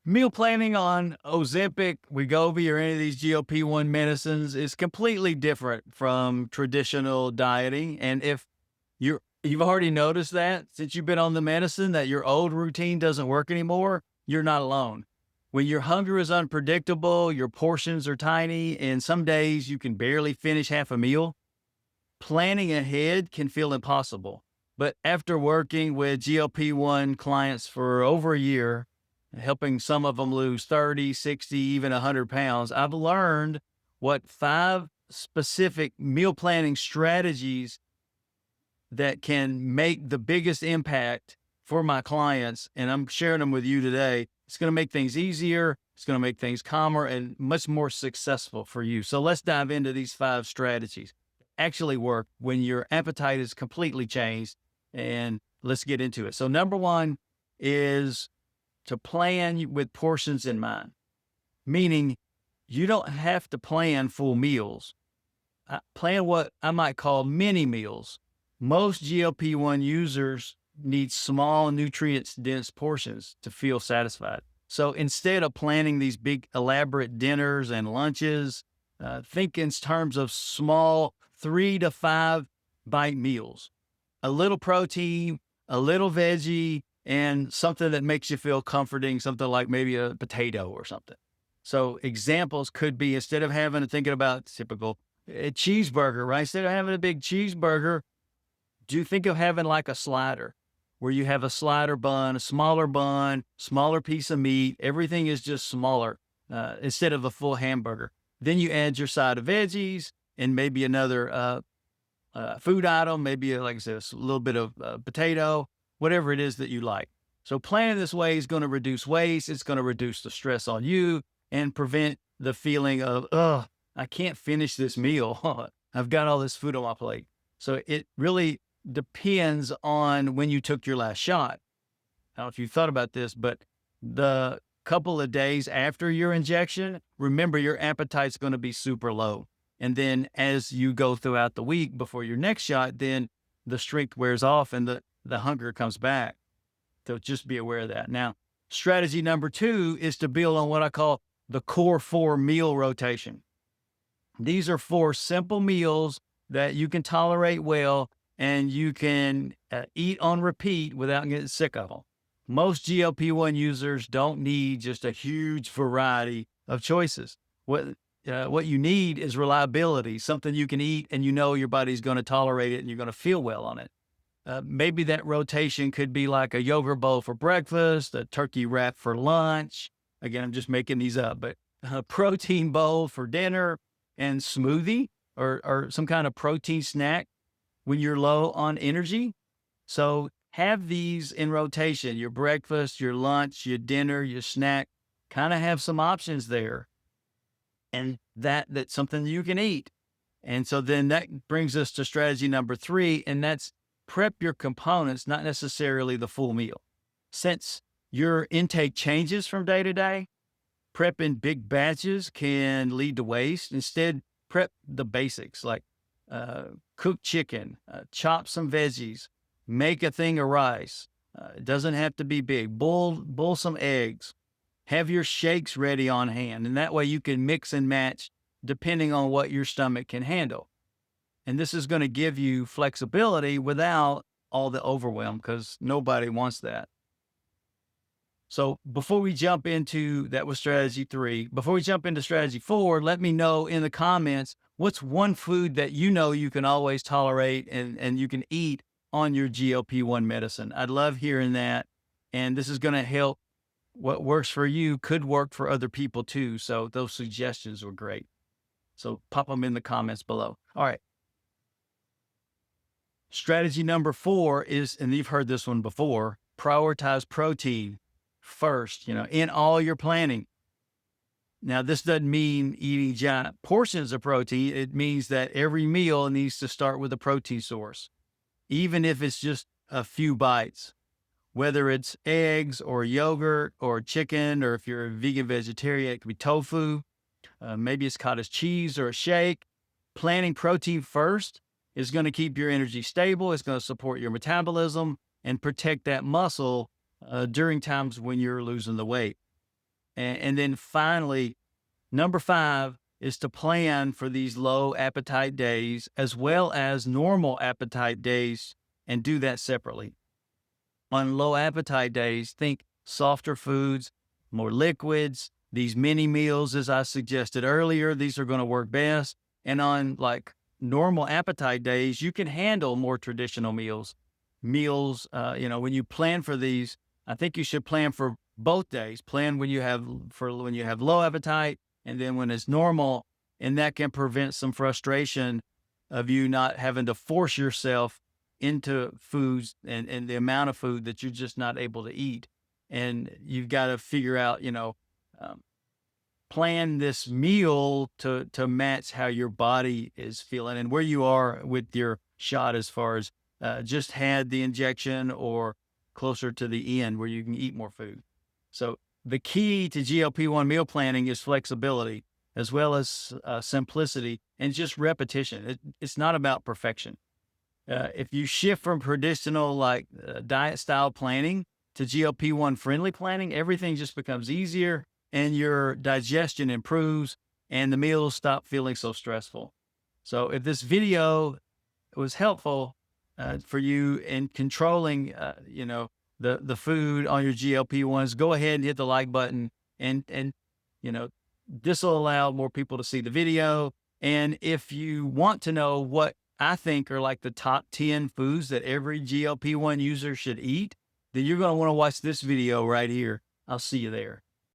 Meal planning on Ozempic, Wegovy, or any of these GLP-1 medicines is completely different from traditional dieting. And if you've already noticed that since you've been on the medicine that your old routine doesn't work anymore, you're not alone. When your hunger is unpredictable, your portions are tiny, and some days you can barely finish half a meal, planning ahead can feel impossible. But after working with GLP-1 clients for over a year, helping some of them lose 30, 60, even 100 pounds, I've learned what 5 specific meal planning strategies that can make the biggest impact for my clients. And I'm sharing them with you today. It's going to make things easier. It's going to make things calmer and much more successful for you. So let's dive into these 5 strategies. Actually work when your appetite is completely changed. And let's get into it. So number one is to plan with portions in mind, meaning you don't have to plan full meals. Plan what I might call mini meals. Most GLP-1 users need small, nutrients dense portions to feel satisfied. So instead of planning these big, elaborate dinners and lunches, think in terms of small 3 to 5 bite meals, a little protein, a little veggie, and something that makes you feel comforting, something like maybe a potato or something. So examples could be, instead of thinking about typical a cheeseburger, right? Instead of having a big cheeseburger, do you think of having like a slider where you have a slider bun, a smaller piece of meat, everything is just smaller instead of a full hamburger. Then you add your side of veggies and maybe another food item, maybe like I said, a little bit of potato, whatever it is that you like. So planning this way is going to reduce waste. It's going to reduce the stress on you and prevent the feeling of, oh, I can't finish this meal. I've got all this food on my plate. So it really depends on when you took your last shot. I don't know if you thought about this, but the couple of days after your injection, remember your appetite's going to be super low. And then as you go throughout the week before your next shot, then the strength wears off and the hunger comes back. So just be aware of that. Now, strategy number 2 is to build on what I call the core 4 meal rotation. These are 4 simple meals that you can tolerate well and you can eat on repeat without getting sick of them. Most GLP-1 users don't need just a huge variety of choices. What you need is reliability, something you can eat and you know your body's going to tolerate it and you're going to feel well on it. Maybe that rotation could be like a yogurt bowl for breakfast, a turkey wrap for lunch. Again, I'm just making these up, but a protein bowl for dinner and smoothie or some kind of protein snack when you're low on energy. So have these in rotation, your breakfast, your lunch, your dinner, your snack, kind of have some options there. And that's something you can eat. And so then that brings us to strategy number 3, and that's prep your components, not necessarily the full meal. Since your intake changes from day to day, prepping big batches can lead to waste. Instead, prep the basics like cook chicken, chop some veggies, make a thing of rice. It doesn't have to be big. Boil some eggs. Have your shakes ready on hand. And that way you can mix and match depending on what your stomach can handle. And this is going to give you flexibility without all the overwhelm because nobody wants that. So before we jump into, that was strategy 3. Before we jump into strategy 4, let me know in the comments, what's one food that you know you can always tolerate and you can eat on your GLP-1 medicine? I'd love hearing that. And this is going to help. What works for you could work for other people too. So those suggestions were great. So pop them in the comments below. All right. Strategy number 4 is, and you've heard this one before, prioritize protein first, in all your planning. Now, this doesn't mean eating giant portions of protein. It means that every meal needs to start with a protein source, even if it's just a few bites, whether it's eggs or yogurt or chicken, or if you're a vegan vegetarian, it could be tofu. Maybe it's cottage cheese or a shake. Planning protein first is going to keep your energy stable. It's going to support your metabolism and protect that muscle during times when you're losing the weight. And then finally, number 5 is to plan for these low appetite days as well as normal appetite days and do that separately. On low appetite days, think softer foods, more liquids, these mini meals, as I suggested earlier, these are going to work best. And on like normal appetite days, you can handle more traditional meals. When you plan for these, I think you should plan for both days. Plan when you have low appetite, and then when it's normal, and that can prevent some frustration of you not having to force yourself into foods and the amount of food that you're just not able to eat. And you've got to figure out, um, plan this meal to match how your body is feeling and where you are with your shot as far as just had the injection or closer to the end where you can eat more food. So the key to GLP-1 meal planning is flexibility as well as simplicity and just repetition. It's not about perfection. If you shift from traditional diet style planning to GLP-1 friendly planning, everything just becomes easier and your digestion improves and the meals stop feeling so stressful. So if this video was helpful for you in controlling, the food on your GLP-1s, go ahead and hit the like button and this will allow more people to see the video. And if you want to know what I think are like the top 10 foods that every GLP-1 user should eat, then you're going to want to watch this video right here. I'll see you there.